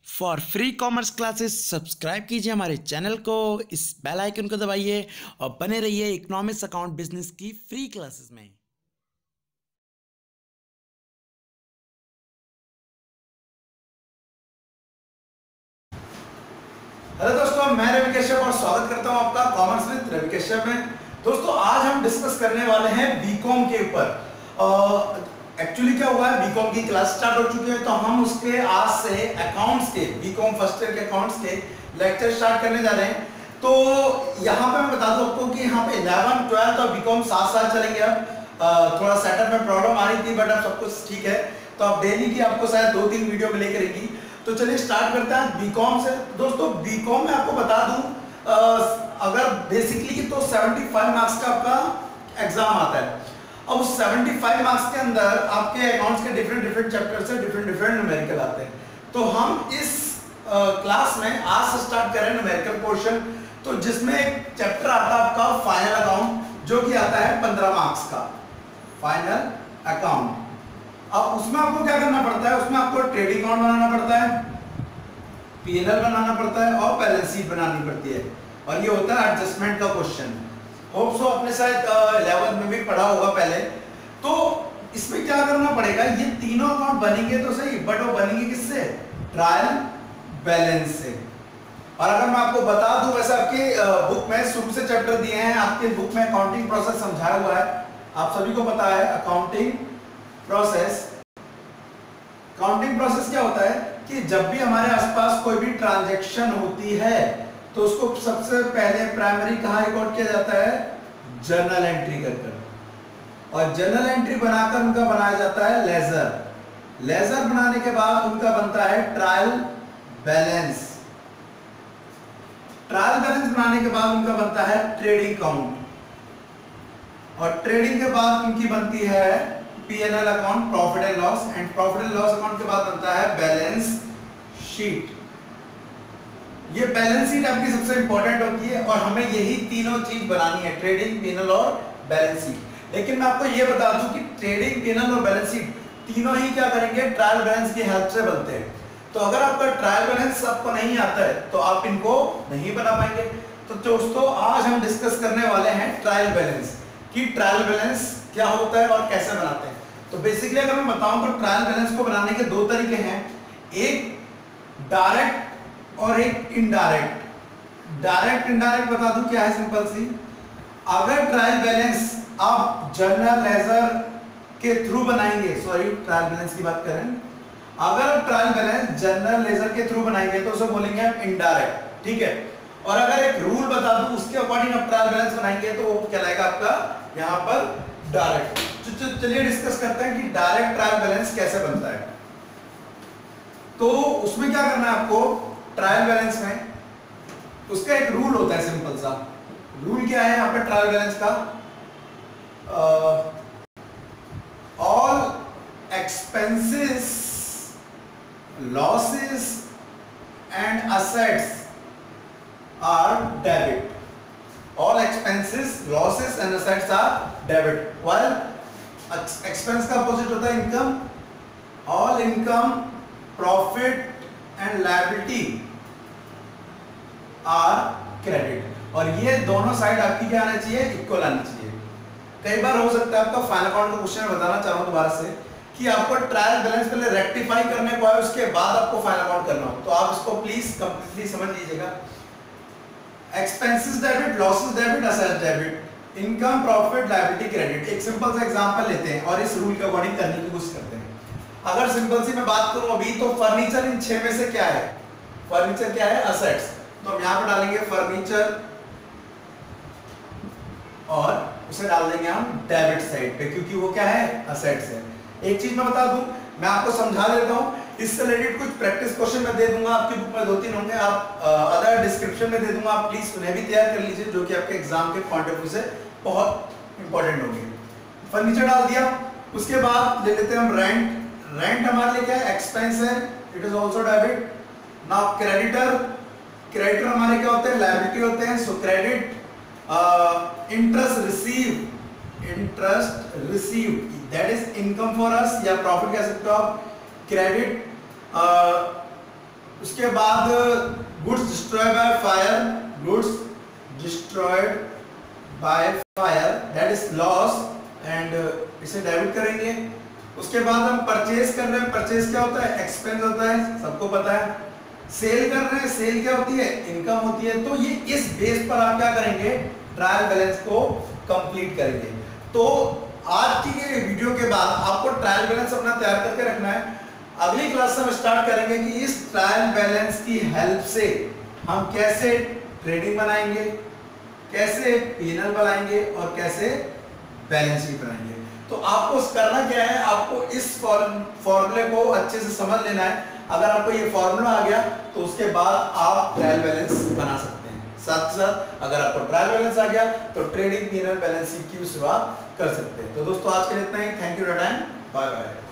For free commerce classes subscribe कीजिए हमारे channel को, इस बेल आइकन को दबाइए और बने रहिए इकोनॉमिक्स अकाउंट बिजनेस की फ्री क्लासेस में। हेलो दोस्तों, मैं रवि कश्यप और स्वागत करता हूं आपका कॉमर्स विद रवि कश्यप में। दोस्तों आज हम डिस्कस करने वाले हैं बीकॉम के ऊपर। एक्चुअली क्या हुआ है, बीकॉम की क्लास स्टार्ट हो चुकी है, तो हम उसके आज से अकाउंट्स के बीकॉम फर्स्ट ईयर के अकाउंट्स के लेक्चर स्टार्ट करने जा रहे हैं। तो यहाँ पे मैं बता दूं आपको कि यहाँ पे 11, 12 और बीकॉम साथ साथ चलेंगे। अब थोड़ा सेटअप में प्रॉब्लम आ रही थी, बट अब सब कुछ ठीक है। तो अब डेली की आपको शायद 2-3 वीडियो मिलेगी रहेगी। तो चलिए स्टार्ट करते हैं बीकॉम से। दोस्तों बीकॉम में आपको बता दूं, अगर बेसिकली तो 75 मार्क्स का आपका एग्जाम आता है। अब उस 75 मार्क्स के अंदर आपके अकाउंट्स के डिफरेंट चैप्टर से डिफरेंट न्यूमेरिकल आते हैं। तो हम इस क्लास में आज से स्टार्ट करें न्यूमेरिकल पोर्शन, तो जिसमें एक चैप्टर आता है आपका फाइनल अकाउंट, जो कि आता है 15 मार्क्स का फाइनल अकाउंट। अब उसमें आपको क्या करना पड़ता है, उसमें आपको ट्रेडिंग अकाउंट बनाना पड़ता है, पीएनएल बनाना पड़ता है और बैलेंस शीट बनानी पड़ती है, और ये होता है एडजस्टमेंट का क्वेश्चन। होप सो आपने शायद 11th में भी पढ़ा होगा पहले। तो इसमें क्या करना पड़ेगा, ये तीनों अकाउंट बनेंगे तो सही, बट वो बनेंगे किससे? ट्रायल बैलेंस से। और अगर मैं आपको बता दूं, वैसे आपके बुक में शुरू से चैप्टर दिए हैं, आपके बुक में अकाउंटिंग प्रोसेस समझाया हुआ है, आप सभी को पता है अकाउंटिंग प्रोसेस। काउंटिंग प्रोसेस क्या होता है कि जब भी हमारे आसपास कोई भी ट्रांजैक्शन होती है तो उसको सबसे पहले प्राइमरी कहाँ रिकॉर्ड किया जाता है? जर्नल एंट्री कर। और जर्नल एंट्री बनाकर उनका बनाया जाता है लेजर। लेजर बनाने के बाद उनका बनता है ट्रायल बैलेंस। ट्रायल बैलेंस बनाने के बाद उनका बनता है ट्रेडिंग अकाउंट, और ट्रेडिंग के बाद उनकी बनती है P&L account, profit and loss, and profit and loss account के बाद बनता है बैलेंस शीट। ये बैलेंस शीट आपकी सबसे इंपॉर्टेंट होती है, और हमें यही तीनों चीज बनानी है, ट्रेडिंग, P&L और बैलेंस शीट। लेकिन मैं आपको ये बता दूं कि ट्रेडिंग, P&L और बैलेंस शीट तीनों ही क्या करेंगे? ट्रायल बैलेंस की हेल्प से बनते हैं। तो अगर आपका ट्रायल बैलेंस आपको नहीं आता है तो आप इनको नहीं बना पाएंगे। तो दोस्तों आज हम डिस्कस करने वाले हैं ट्रायल बैलेंस, कि ट्रायल बैलेंस क्या होता है और कैसे बनाते हैं। तो बेसिकली अगर मैं बताऊं तो ट्रायल बैलेंस को बनाने के 2 तरीके हैं, एक डायरेक्ट और एक इनडायरेक्ट। डायरेक्ट इनडायरेक्ट बता दूं क्या है, सिंपल सी। अगर ट्रायल बैलेंस आप जर्नल लेजर के थ्रू बनाएंगे, सॉरी ट्रायल बैलेंस की बात करें, अगर आप ट्रायल बैलेंस जर्नल लेजर के थ्रू बनाएंगे तो उसे बोलेंगे हम इनडायरेक्ट, ठीक है। और अगर एक रूल बता दूं उसके अकॉर्डिंग आप ट्रायल बैलेंस बनाएंगे तो वो कहलाएगा आपका यहाँ पर डायरेक्ट। चलिए डिस्कस करते हैं कि डायरेक्ट ट्रायल बैलेंस कैसे बनता है। तो उसमें क्या करना है आपको, ट्रायल बैलेंस में उसका एक रूल होता है, सिंपल सा रूल। क्या है यहाँ पे ट्रायल बैलेंस का? All expenses, losses and assets are debit. All expenses, losses and assets are debit. While expense का opposite होता है income. All income, profit and liability are credit. और ये दोनों साइड आपकी क्या आना चाहिए? इक्वल आनी चाहिए। कई बार हो सकता है आपका फाइनल अकाउंट का क्वेश्चन बताना चाह रहा हूं दोबारा से, कि आपको ट्रायल बैलेंस पहले रेक्टिफाई करने को है, उसके बाद आपको फाइनल अकाउंट करना हो, तो आप इसको प्लीज कंप्लीटली समझ लीजिएगा। Expenses debit, losses debit, assets debit, income, profit, liability, credit. एक सिंपल सा एग्जांपल लेते हैं और इस रूल के अकॉर्डिंग करने की कोशिश करते हैं। अगर सिंपल सी मैं बात करूं अभी, तो फर्नीचर इन 6 में से क्या है? फर्नीचर क्या है? असेट्स। तो हम यहां पर डालेंगे फर्नीचर और उसे डाल देंगे हम डेबिट साइड पे, क्योंकि वो क्या है? असेट्स है। एक चीज मैं बता दूं, मैं आपको समझा देता हूं, इससे रिलेटेड कुछ प्रैक्टिस क्वेश्चन मैं दे दूंगा, आपकी बुक में 2-3 होंगे, आप अदर डिस्क्रिप्शन में दे दूंगा, आप प्लीज उन्हें भी तैयार कर लीजिए, जो कि आपके एग्जाम के पॉइंट ऑफ व्यू से बहुत इंपॉर्टेंट होंगे। फर्नीचर डाल दिया, उसके बाद ले लेते हैं हम रेंट। रेंट हमारे लिए क्या है? एक्सपेंस है, it is also debit. Now creditor, creditor हमारे क्या होते हैं? लायबिलिटी होते हैं, सो credit. Interest receive, interest receive that is income for us, या प्रॉफिट कह सकते हो आप। क्रेडिट उसके बाद goods destroyed by fire, goods destroyed by fire that is loss, and इसे डेबिट करेंगे। उसके बाद हम परचेज कर रहे हैं, परचेज क्या होता है? एक्सपेंस होता है, सबको पता है। सेल कर रहे हैं, सेल क्या होती है? इनकम होती है। तो ये इस बेस पर आप क्या करेंगे? ट्रायल बैलेंस को कंप्लीट करेंगे। तो आज की ये वीडियो के बाद आपको ट्रायल बैलेंस अपना तैयार करके रखना है। अगली क्लास से हम स्टार्ट करेंगे कि इस ट्रायल बैलेंस की हेल्प से हम कैसे ट्रेडिंग बनाएंगे, कैसे P&L बनाएंगे और कैसे बैलेंस शीट बनाएंगे। तो आपको करना क्या है? आपको इस फॉर्मूले को अच्छे से समझ लेना है। अगर आपको ये फॉर्मूला आ गया तो उसके बाद आप ट्रायल बैलेंस बना सकते हैं। साथ ही साथ अगर आपको ट्रायल बैलेंस आ गया तो ट्रेडिंग P&L बैलेंस शीट की भी शुरुआत कर सकते हैं। तो दोस्तों आज के लिए इतना ही। Thank you for your time. Bye bye.